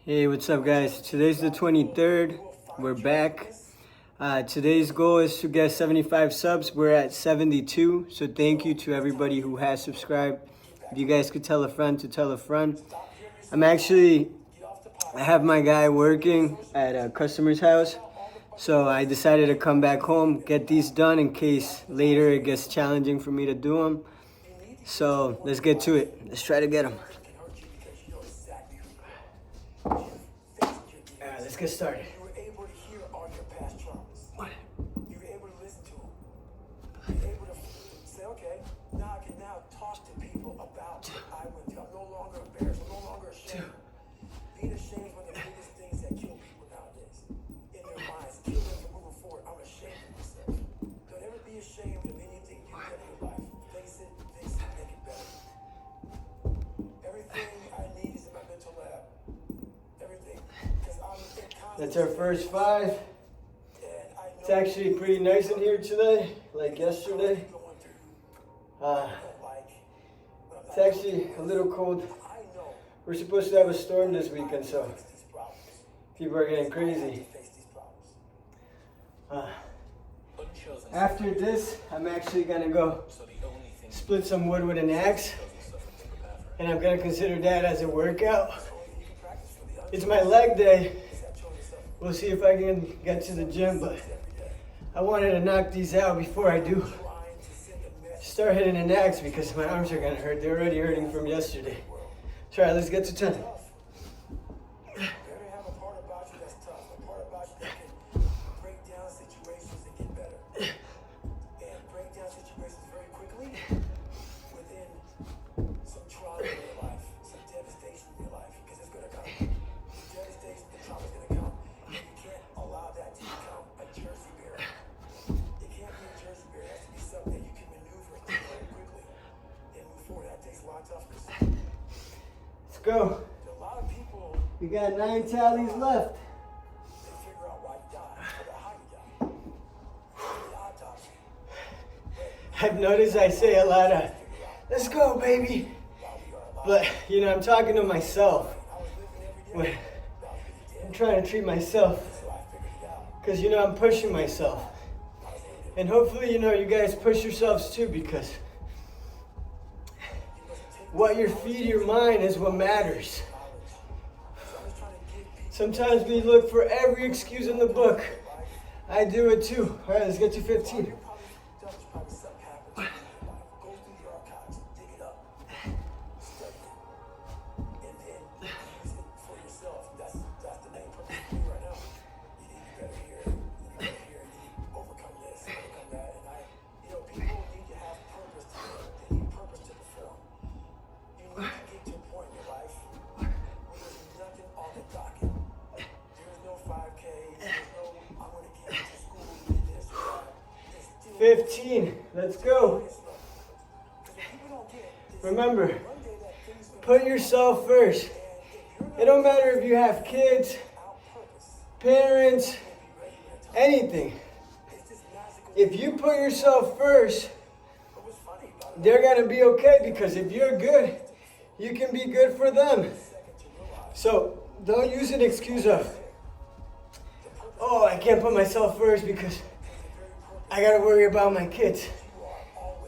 Hey, what's up, guys? Today's the 23rd. We're back. Today's goal is to get 75 subs. We're at 72, so thank you to everybody who has subscribed. If you guys could tell a friend to tell a friend. I have my guy working at a customer's house, so I decided to come back home, get these done in case later it gets challenging for me to do them. So let's get to it. Let's try to get them. Let's get started. You were able to hear all your past traumas. What? You were able to listen to them. You were able to say, okay, now I can now talk to people about what I went through. I'm no longer embarrassed. I'm no longer ashamed. Being ashamed is one of the biggest things that kill people nowadays. In their minds, kill them from moving forward. I'm ashamed of myself. Don't ever be ashamed of anything you've done in your life. Face it, make it better. Everything I need is in my mental lab. Everything. That's our first 5. It's actually pretty nice in here today, like yesterday. It's actually a little cold. We're supposed to have a storm this weekend, so people are getting crazy. After this, I'm actually gonna go split some wood with an axe, and I'm gonna consider that as a workout. It's my leg day. We'll see if I can get to the gym, but I wanted to knock these out before I do start hitting an axe because my arms are gonna hurt. They're already hurting from yesterday. So, all right, let's get to 10. Let's go. We got 9 tallies left. I've noticed I say a lot of, let's go, baby. But, I'm talking to myself. When I'm trying to treat myself. Because, I'm pushing myself. And hopefully, you guys push yourselves too, because what you feed your mind is what matters. Sometimes we look for every excuse in the book. I do it too. All right, let's get to 15. Let's go. Remember, put yourself first. It don't matter if you have kids, parents, anything. If you put yourself first, they're going to be okay, because if you're good, you can be good for them. So don't use an excuse of, oh, I can't put myself first because I gotta worry about my kids.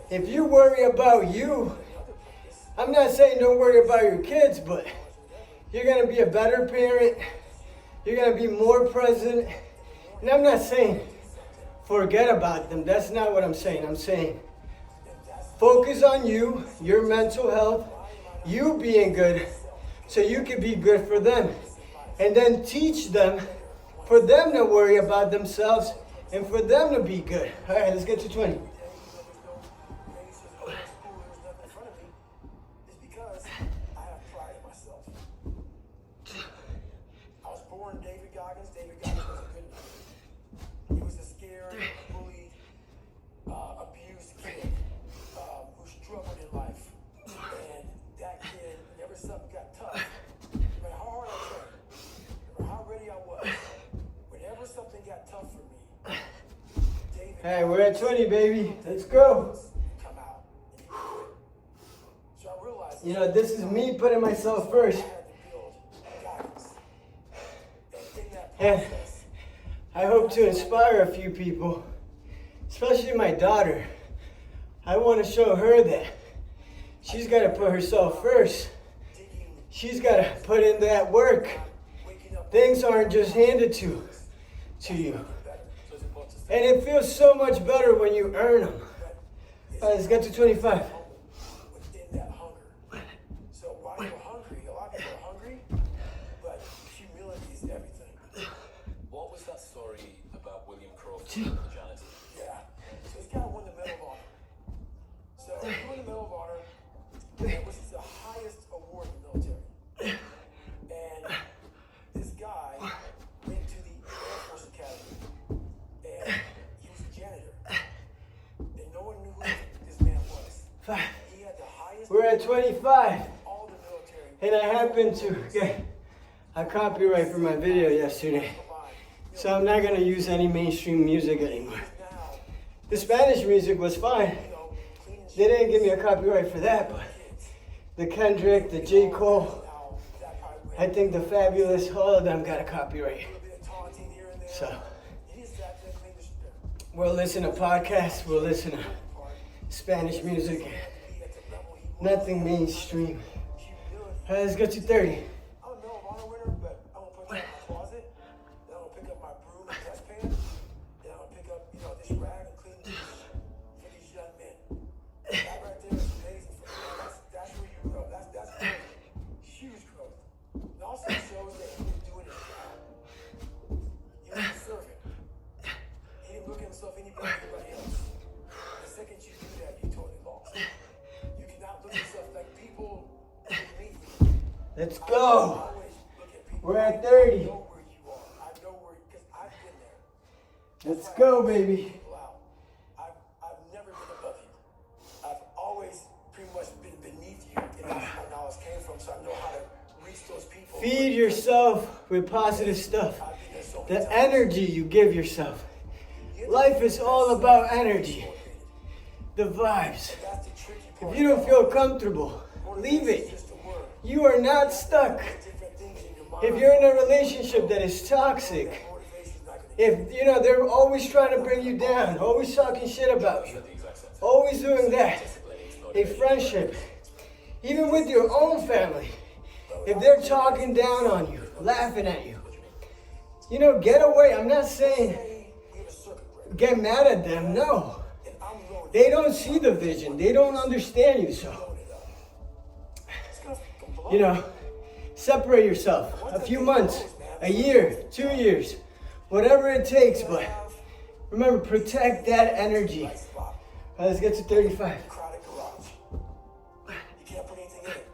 If you worry about you, I'm not saying don't worry about your kids, but you're gonna be a better parent. You're gonna be more present. And I'm not saying forget about them. That's not what I'm saying. I'm saying focus on you, your mental health, you being good, so you can be good for them. And then teach them for them to worry about themselves and for them to be good. All right, let's get to 20. I was born David Goggins. David Goggins was a good man. He was a scared, bullied, abused kid who struggled in life. And that kid, whenever something got tough, no matter how hard I tried, no matter how ready I was, whenever something got tough for me, all right, we're at 20, baby. Let's go. This is me putting myself first. And I hope to inspire a few people, especially my daughter. I want to show her that she's got to put herself first. She's got to put in that work. Things aren't just handed to you. And it feels so much better when you earn them. All right, let's get to 25. Within that hunger. So while you're hungry, a lot of people are hungry, but humility is everything. What was that story about William Crawford, the janitor? Yeah. So this guy won the Medal of Honor. So he won the Medal of Honor, which is the highest award in the military. And this guy went to the Air Force Academy, and he was a janitor. And no one knew who this man was. 5. He had the highest We're at 25. all the military. And I happened to get a copyright for my video yesterday. So I'm not going to use any mainstream music anymore. The Spanish music was fine. They didn't give me a copyright for that, but the Kendrick, the J. Cole, I think the Fabulous, all of them got a copyright. So we'll listen to podcasts, we'll listen to Spanish music, nothing mainstream. All right, let's go to 30. I'm a Medal of Honor winner, but I'm gonna put that in my closet. Then I'm gonna pick up my broom and dustpan. Then I'm gonna pick up, this rag and clean this for these young men. That right there is amazing for me. That's where you grow. That's growth. Huge growth. It also shows that he was doing his job. He was a servant. He didn't look at himself any better than anybody else. The second you do that, you totally lost. You cannot look at yourself like people look at me. Let's go. We're at 30. I know where you are. I know where, because I've been there. Let's go, baby. People out. I've never been above you. I've always pretty much been beneath you, and that's where my knowledge came from, so I know how to reach those people. Feed yourself with positive stuff. I've been there so many The times. energy you give yourself. Life is all about energy. The vibes. That's the tricky part. If you don't feel comfortable, leave It's it. just a word. You are not stuck. Different things in your mind. If you're in a relationship that is toxic, Motivation's not gonna if they're always trying to bring you down, always talking shit about you, always doing that, a friendship, even with your own family, if they're talking down on you, laughing at you, get away. I'm not saying we have a circuit breaker. get mad at them. No. And I'm loaded. They don't see the vision. They don't understand you. So, It's gonna separate yourself. A few months, a year, 2 years, whatever it takes. But remember, protect that energy. All right, let's get to 35. crowded garage. You can't put anything in it.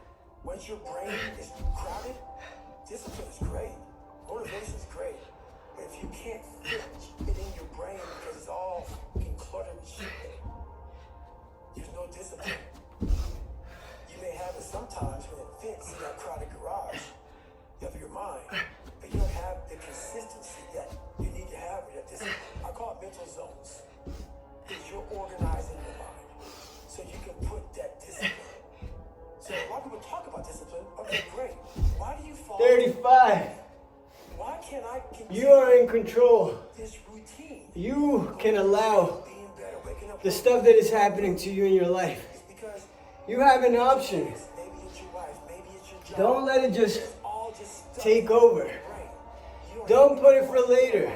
Once your brain is crowded, discipline is great. Motivation is great. But if you can't fit it in your brain because it's all fucking cluttered with shit, there's no discipline. You may have it sometimes when it fits in that crowded garage of your mind, but you don't have the consistency that you need to have with that discipline. I call it mental zones. Because you're organizing your mind so you can put that discipline. So a lot of people talk about discipline. Okay, great. Why do you fall? 35. Why can't I continue You are in control. this routine? You can allow Being better, waking up. the stuff that is happening to you in your life. It's because You have an option. maybe it's your wife, maybe it's your job. Don't let it just It's all just stuff take in your over. brain. You Don't put it for later.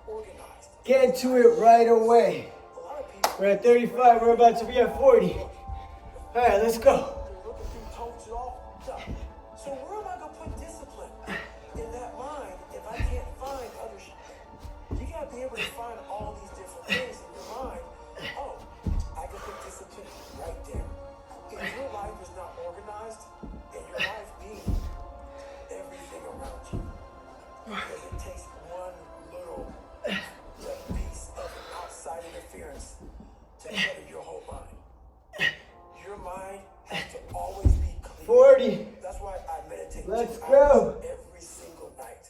organized. Get to it right away. A lot of people We're at 35. We're about to be at 40. All right, let's go. are looking through totes and all stuff. So where am I gonna put discipline in that mind if I can't find other shit? You gotta be able to find all these different things in your mind. Oh, I can put discipline right there. If your life is not organized, and your life being everything around you, because it takes one little piece of outside interference to clutter your whole mind. Your mind has to always be clean. 40. That's why I meditate Let's 2 go. hours every single night.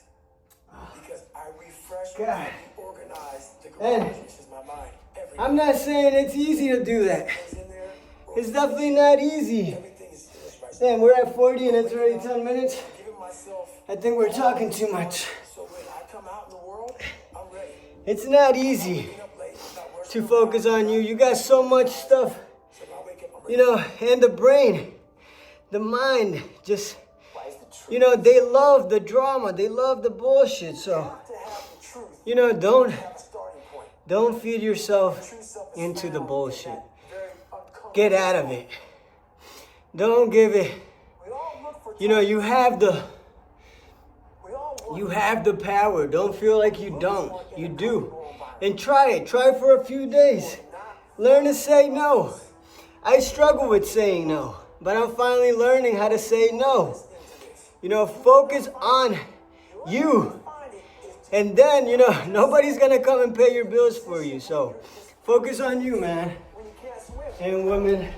Because I refresh God. and organize the And garage, which is my mind. Every I'm not saying it's easy to do that. is in there. It's definitely not easy. Everything is right. Damn, we're at 40 and it's already 10 minutes. Giving myself I think we're talking too much. so when I come out in the world, I'm ready. It's not easy Waking up late, not working to out. focus on you. You got so much stuff, So now I wake up, I'm you ready. know, and the brain, the mind, just, Why is the truth? you know, they love the drama. They love the bullshit. You So, have to have the truth. you know, Have a starting point. don't feed yourself True self is into the found in bullshit. that very uncomfortable Get out of it. Don't give it. We all look for You know, you have the we all want you have the power. Don't feel like you don't. You do. And try it. Try it for a few days. Learn to say no. I struggle with saying no, but I'm finally learning how to say no. You know, focus on you. And then, you know, nobody's going to come and pay your bills for you. So, focus on you, man. when you can't swim. And women.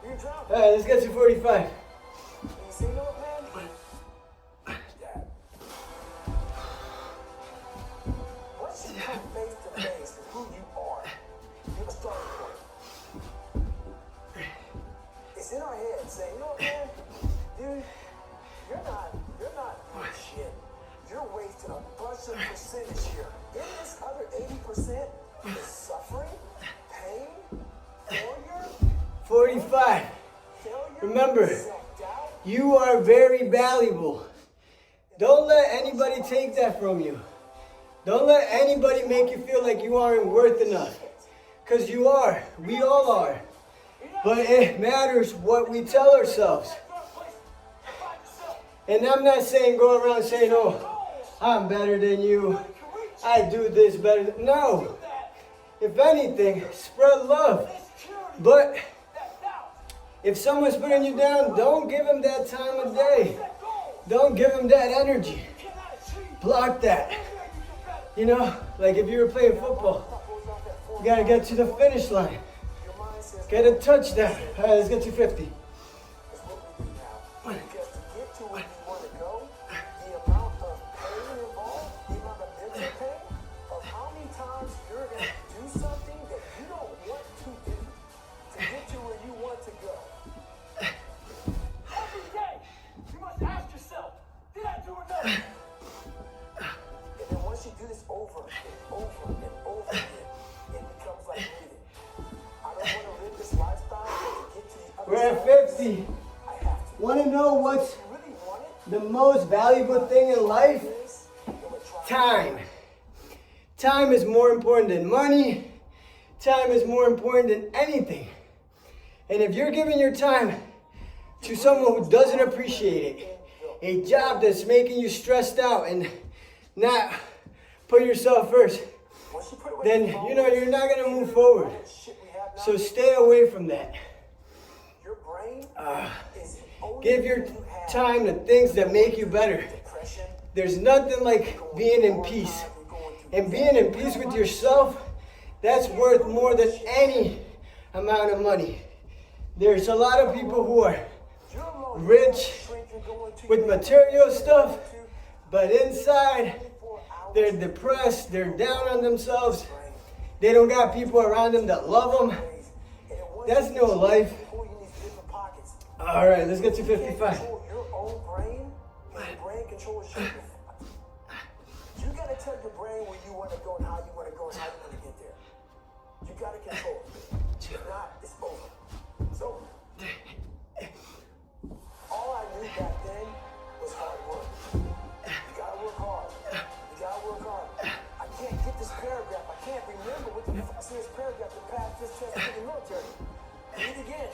You drown. All right, let's get to 45. You single, man? Dad. Once you come face to face with who you are, you have a starting point. It's in our head saying, you know what, man? Dude, you're not doing shit. You're wasting a bunch of percentage here. In this other 80% is suffering, pain, failure, 45. failure, Remember, self-doubt. you are very valuable. Don't let anybody take that from you. Don't let anybody make you feel like you aren't worth enough. Because you are. We all are. But it matters what we tell ourselves. And I'm not saying go around saying, oh, I'm better than you. I do this better. No. If anything, spread love. But if someone's putting you down, don't give them that time of day. Don't give them that energy. Block that. You know, like if you were playing football, you gotta get to the finish line. Get a touchdown. All right, let's get to 50. Is what we do now. Because to get to where you want to go, the amount of pain involved, the amount of mental pain, of how many times you're going to do something that you don't want to do to get to where you want to go. Every day, you must ask yourself, did I do enough? And then once you do this over and over and over again, it becomes like breathing. I don't want to live this lifestyle to get to the other We're at side. 50. I have to. Want to know what's You really want it? the most valuable thing in life? Time. Time is more important than money. Time is more important than anything. And if you're giving your time to someone who doesn't appreciate it, a job that's making you stressed out and not put yourself first, then you know you're not gonna move forward. So stay away from that. Your brain is Give your time to things that make you better. depression. There's nothing like being in peace. And being in peace with yourself, that's worth more than any amount of money. There's a lot of people who are rich with material stuff, but inside they're depressed, they're down on themselves. They don't got people around them that love them. That's no life. All right, let's get to 55. Control your own brain, and your brain controls your thoughts. You gotta tell your brain where you want to go and how you want to go and how you want to get there. You gotta control it. If not, it's over. It's over. All I knew back then was hard work. You gotta work hard. You gotta work hard. I can't get this paragraph. I can't remember what the fuck is this paragraph to pass this test in the military. Read it again.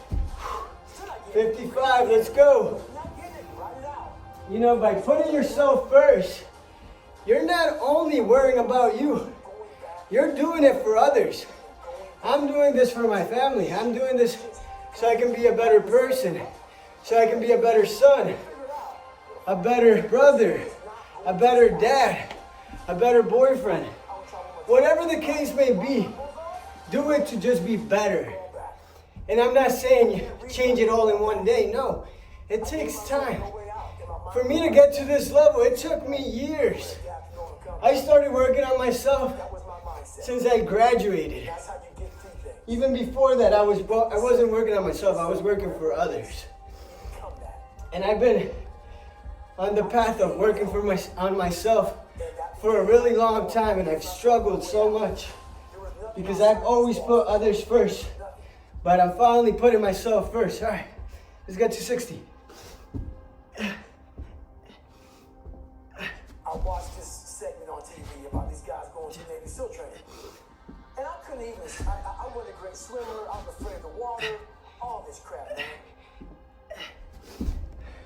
Still not getting it. 55, let's go. Not getting it. Write it out. You know, by putting yourself first, you're not only worrying about you, you're doing it for others. I'm doing this for my family. I'm doing this so I can be a better person, so I can be a better son, a better brother, a better dad, a better boyfriend. Whatever the case may be, do it to just be better. And I'm not saying you change it all in one day. No, it takes time. For me to get to this level, it took me years. I started working on myself since I graduated. That's how you get through things. Even before that, I wasn't working on myself. I was working for others. Become that. And I've been on the path of working on myself for a really long time, and I've struggled so much because I've always put others first, but I'm finally putting myself first. All right, let's get to 60. I watched this segment on TV about these guys going to Navy SEAL training. And I couldn't even, I wasn't a great swimmer, I was afraid of the water, all this crap, man.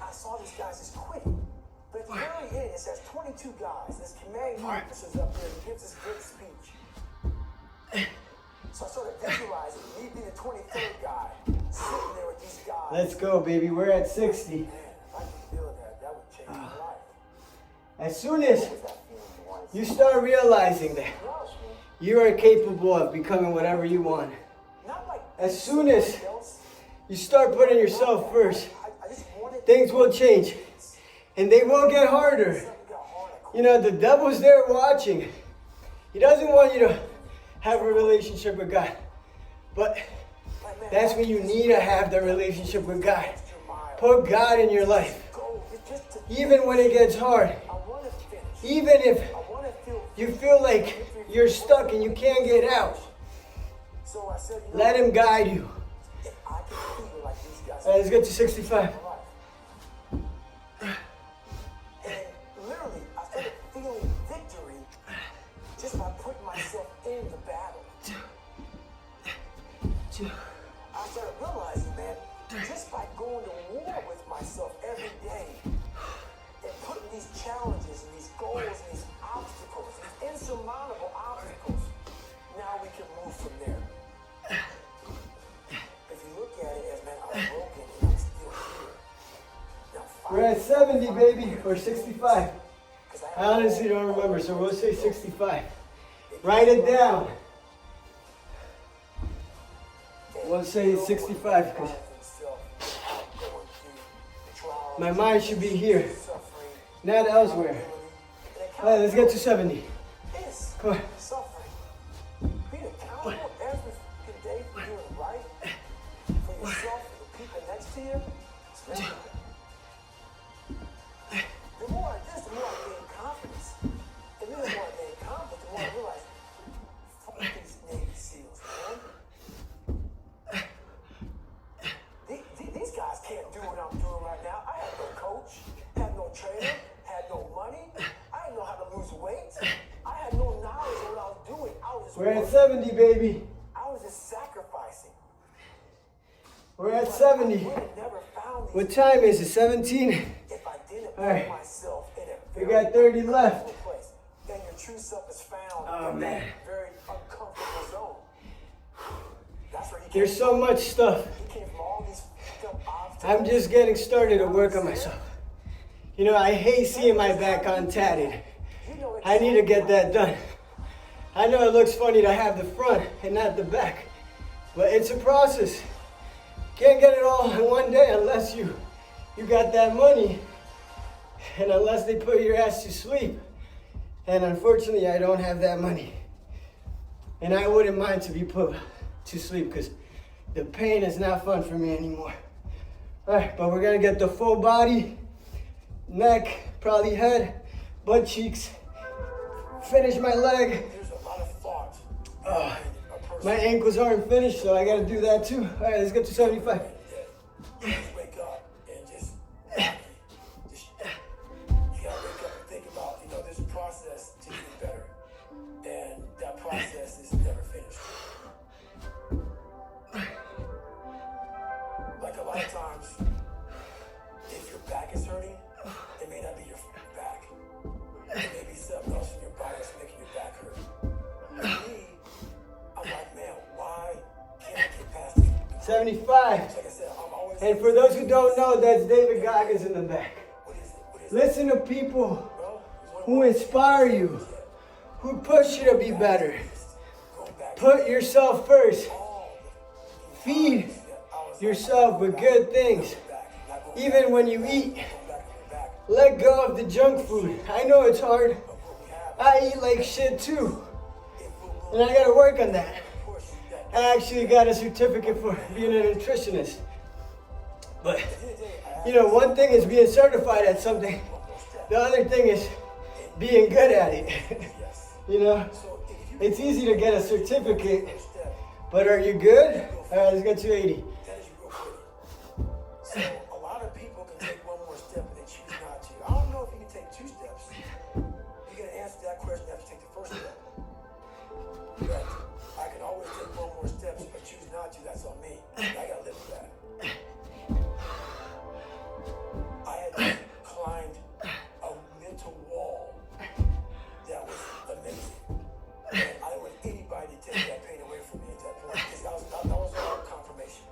I saw these guys just quit. But at the very end, it says 22 guys. This commanding officer's up there and gives this great speech. So I started visualizing me being the 23rd guy, sitting there with these guys. Let's go, baby. We're at 60. Man, if I could feel that, that would change my life. As soon as What was that feeling you wanted? you start realizing that Nourish me. you are capable of becoming whatever you want, Not like as soon as somebody else. you start putting yourself first, I just wanted things will change. And they will get harder. something got hard. I You know, the devil's there watching. He doesn't want you to have a relationship with God. But Like, man, that's when you need to have the relationship with God. extra mile. Put God in your life. Go. It's just to, Even when it gets hard. I want to finish. Even if I want to feel. you feel like you're stuck and you can't get out. So I said, you know, Let him guide you. if I can feel like these guys. All right, let's get to 65. And literally, I started feeling victory just by putting myself in the battle. I started realizing, man, just by going to war with myself every day and putting these challenges and these goals and these obstacles, these insurmountable obstacles, now we can move from there. If you look at it as, man, I'm broken and I'm still here. Now, We're at 70, baby, or 65. I honestly don't remember, so we'll say 65. Write it down. We'll say 65 because my mind should be here, not elsewhere. All right, let's get to 70. Come on. Suffering. Being accountable every fucking day for doing right for yourself and the people next to you. It's man. The more I do this, the more I gain confidence. And then the more I gain confidence, the more I realize, fuck these Navy SEALs, man. These guys can't do what I'm doing right now. I had no coach, had no trainer, had no money. I didn't know how to lose weight. I had no knowledge of what I was doing. I was just We're at working. 70, baby. I was just sacrificing. We're at I 70. would have never found these What time is it? 17? if I didn't put All right. myself in a We very got 30 left. uncomfortable place. Then your true self is found Oh, in man. a very uncomfortable zone. That's where he came There's so much stuff. He came from all these fucked up obstacles. I'm just getting started to work on myself. You know, I hate seeing my back untatted. You know I need to get that done. I know it looks funny to have the front and not the back, but it's a process. Can't get it all in one day unless you got that money and unless they put your ass to sleep. And unfortunately, I don't have that money. And I wouldn't mind to be put to sleep because the pain is not fun for me anymore. All right, but we're gonna get the full body, neck, probably head, butt cheeks, finish my leg. There's a lot of thought Oh, behind a person. my ankles aren't finished, so I gotta do that too. All right, let's get to 75. Just wake up and just you gotta wake up and think about, there's a process to get better. And that process is never finished. Like a lot of times, if your back is hurting, it may not be your back. It may be something else in your body that's making your back hurt. For me, I'm like, man, why can't I get past this? 75. Like I said, I'm always. And for those who don't know, that's David Goggins in the back. What is it? What is it? Listen to people Bro, who inspire you, who push you to be better. going back Put yourself first. all Feed the I was yourself with good things. back, not going Even when you eat, back, back. let go of the junk food. I know it's hard. But what we have, I eat like shit too. if we'll And I gotta work on that. push that. I actually got a certificate for being a nutritionist. But, you know, one thing is being certified at something. The other thing is being good at it. Yes. You know, So if you it's easy to get a certificate, first step, but are you good? All right, let's get 280. that is real pretty. So a lot of people can take one more step and they choose not to. I don't know if you can take 2 steps. You're gonna answer that question after you take the first step. But I can always take one more step, but choose not to. That's on me. I gotta live with that. I had climbed a mental wall that was amazing. And I don't want anybody to take that pain away from me at that point. Because that was all confirmation.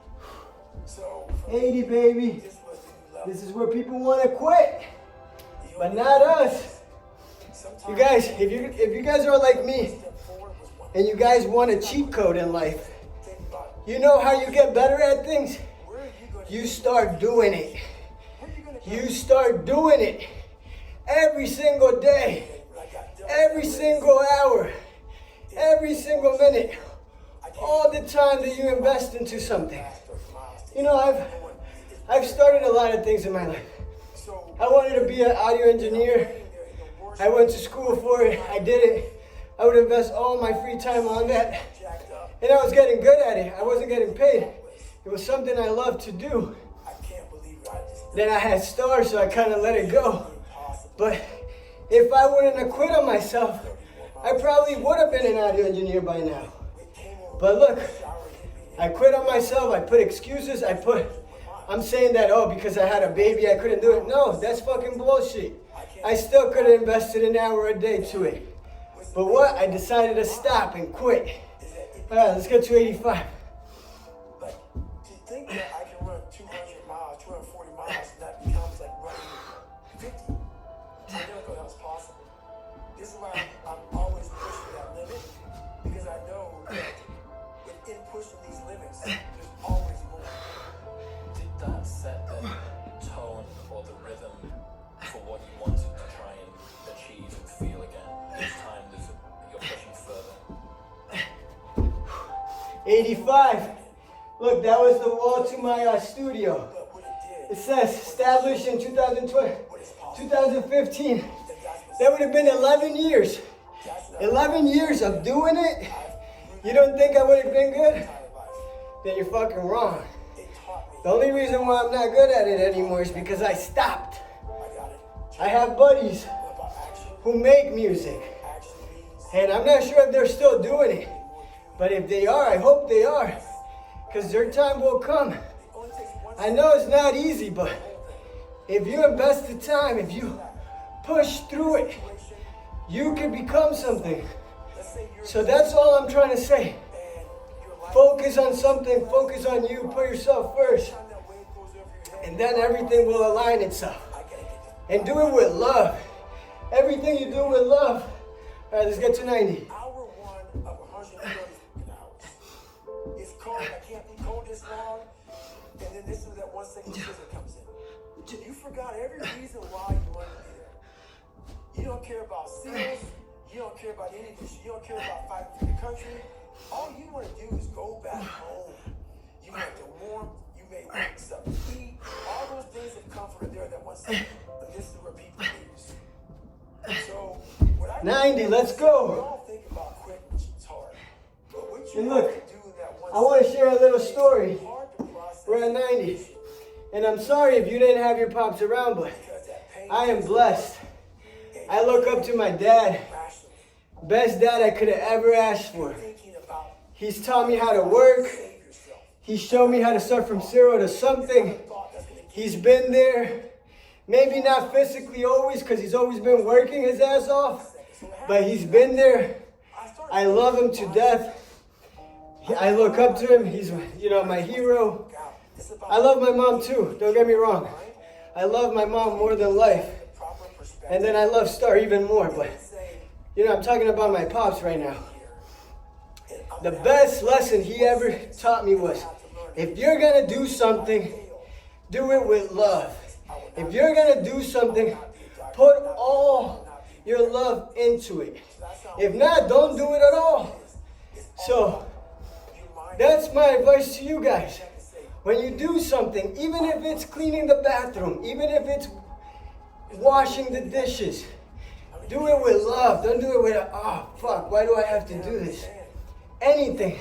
So, for me, 80, baby. this was the new level. This is where people want to quit, The but only not us. sometimes You guys, if you guys are like me step forward was one. and you guys want a cheat code in life, Think about it. you know how you get better at things? Where are you going to You start doing it. Where are you going to You start doing it every single day, every single hour, every single minute, all the time that you invest into something. You know, I've started a lot of things in my life. So, I wanted to be an audio engineer. I went to school for it. I did it. I would invest all my free time on that. jacked up. And I was getting good at it. I wasn't getting paid. It was something I loved to do. I can't believe it. I just Then I had stars, so I kind of let it go. impossible. But if I wouldn't have quit on myself, I probably would have been an audio engineer by now. But look, I quit on myself. I put excuses. I'm saying that, oh, because I had a baby, I couldn't do it. No, that's fucking bullshit. I still could have invested an hour a day to it. But what? I decided to stop and quit. All right, let's get to 85. Like, to think that I can run 200 miles, 240 miles, and that becomes like running 50. I never thought that was possible. This is why I'm always pushing that limit, because I know that within pushing these limits, there's always more. Did that set the tone or the rhythm for what you wanted to try and achieve and feel again? Each time you're pushing further. 85. Look, that was the wall to my studio. But what it did, It says established in 2012, what is possible, 2015. that that's what's That would have been 11 years. that's not 11 years of doing it. You don't think I would have been good? my life. Then you're fucking wrong. It taught me. The only reason why I'm not good at it anymore is because I stopped. I got it. I have buddies What about action? who make music, Action means and I'm not sure if they're still doing it. But if they are, I hope they are, because their time will come. it only takes one I know it's not easy, but if you invest the time, if you push through it, situation. you can become something. Let's say you're So that's all I'm trying to say. and your life. Focus on something, focus on you, put yourself first, Time that wave goes over your head. and then everything will align itself. I gotta get this. And do it with love. Everything you do with love. All right, let's get to 90. Hour 1 of 130 hours. It's cold. I can't be cold this long. And then this is that 1 second sugar comes in. You forgot every reason why you wanted to be there. You don't care about sales. You don't care about any of this. You don't care about fighting for your country. All you want to do is go back home. You want the warmth. You may want something to eat. All those things that come from there that 1 second. But this is where people lose. So, what I 90, let's we go. all think about quitting, which is hard. But what you And have look, to do in that 1 I want to share a little story. it's hard to process We're at 90. And I'm sorry if you didn't have your pops around, but because that pain I am blessed. I look up to my dad. rationally. Best dad I could have ever asked for. Thinking about He's taught me how to work. save yourself. He showed me how to start from zero to something. Thought that's gonna He's been there. Maybe not physically always, because he's always been working his ass off. But he's been there. I love him to death. I look up to him. He's, my hero. It's about I love my mom too. Don't get me wrong. I love my mom more than life. proper perspective. And then I love Star even more. But, Say, I'm talking about my pops right now. and I'm The best lesson he ever taught me was, if you're going to do something, do it with love. If you're going to do something, put all your love into it. If not, don't do it at all. So, that's my advice to you guys. When you do something, even if it's cleaning the bathroom, even if it's washing the dishes, Do it with love. Don't do it with, oh, fuck, why do I have to do this? Anything.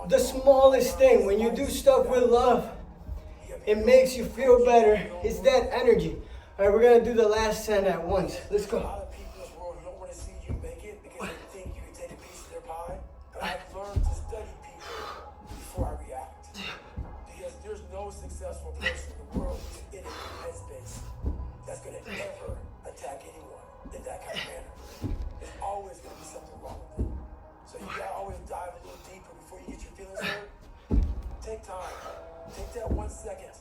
The smallest thing. When you do stuff with love, it makes you feel better. It's that energy. All right, we're going to do the last 10 at once. Let's A go. lot of people in this world don't want to see you make it because they think you can take a piece of their pie. But I've learned to study people before I react. Because there's no successful person in the world who's in a headspace that's going to ever attack anyone in that kind of manner. There's always going to be something wrong with them. So you got to always dive a little deeper before you get your feelings hurt. Take time. Take that 1 second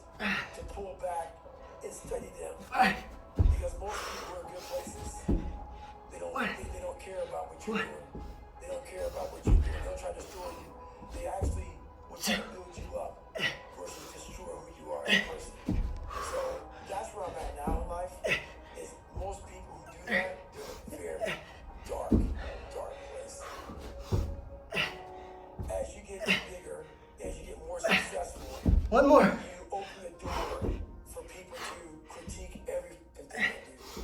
to pull back and study them. Because most people are in good places. They don't care about what you're doing. They don't care about what you're doing. They don't try to destroy you. They actually will try to build you up versus destroy who you are as a person. So that's where I'm at now in life. Is most people who do that, they're in a very dark place. As you get bigger, as you get more successful, One more. you open the door for people to critique everything they do.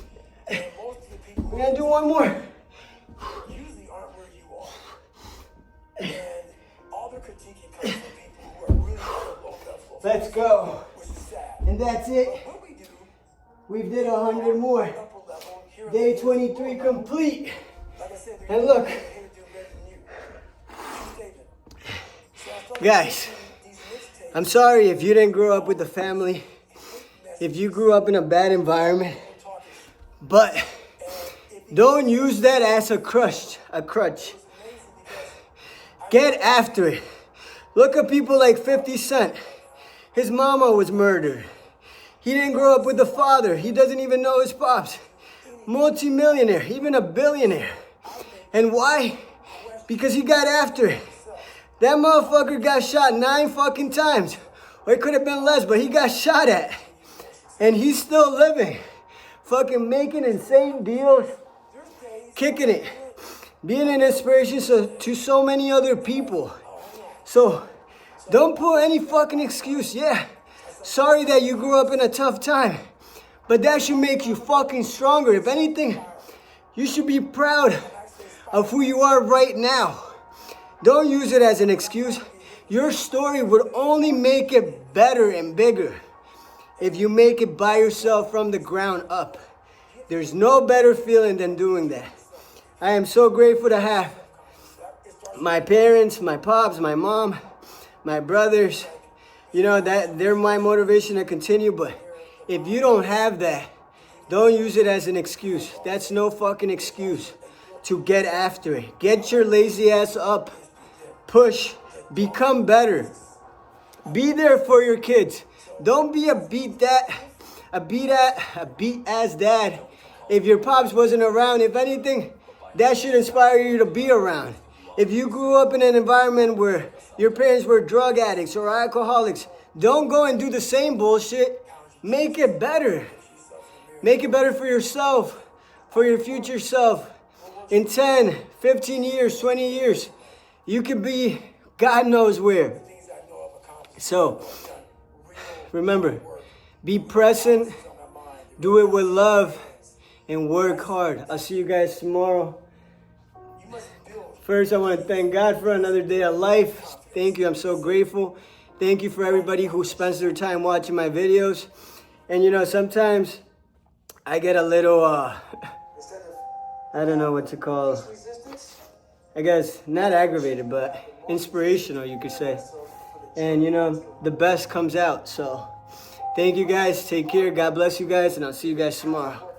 And most of the people We're going to do one more. usually aren't where you are. And all the critiquing comes from people who are really at a low level. Let's go. Which is sad. And that's it. But what we do, We did 100 more. upper level, here and Day there, 23 complete. like I said, And look. they're here to do better than you. Keep saving. So I started Guys, making these mixtapes. I'm sorry if you didn't grow up with a family, if you grew up in a bad environment, but don't use that as a crutch. Get after it. Look at people like 50 Cent. His mama was murdered. He didn't grow up with a father. He doesn't even know his pops. Multi-millionaire, even a billionaire. And why? Because he got after it. That motherfucker got shot 9 fucking times. Or it could have been less, but he got shot at. And he's still living. Fucking making insane deals. Kicking it. Being an inspiration to so many other people. So, don't put any fucking excuse. Yeah, sorry that you grew up in a tough time. But that should make you fucking stronger. If anything, you should be proud of who you are right now. Don't use it as an excuse. Your story would only make it better and bigger if you make it by yourself from the ground up. There's no better feeling than doing that. I am so grateful to have my parents, my pops, my mom, my brothers. You know, that they're my motivation to continue. But if you don't have that, don't use it as an excuse. That's no fucking excuse to get after it. Get your lazy ass up. Push. Become better. Be there for your kids. Don't be a beat ass dad. If your pops wasn't around, if anything, that should inspire you to be around. If you grew up in an environment where your parents were drug addicts or alcoholics, don't go and do the same bullshit. Make it better. Make it better for yourself, for your future self. In 10, 15 years, 20 years, you could be God knows where. So, remember, be present, do it with love, and work hard. I'll see you guys tomorrow. First, I want to thank God for another day of life. Thank you. I'm so grateful. Thank you for everybody who spends their time watching my videos. And you know, sometimes I get a little, I don't know what to call, I guess, not aggravated, but inspirational, you could say. And you know, the best comes out. So, thank you guys. Take care. God bless you guys. And I'll see you guys tomorrow.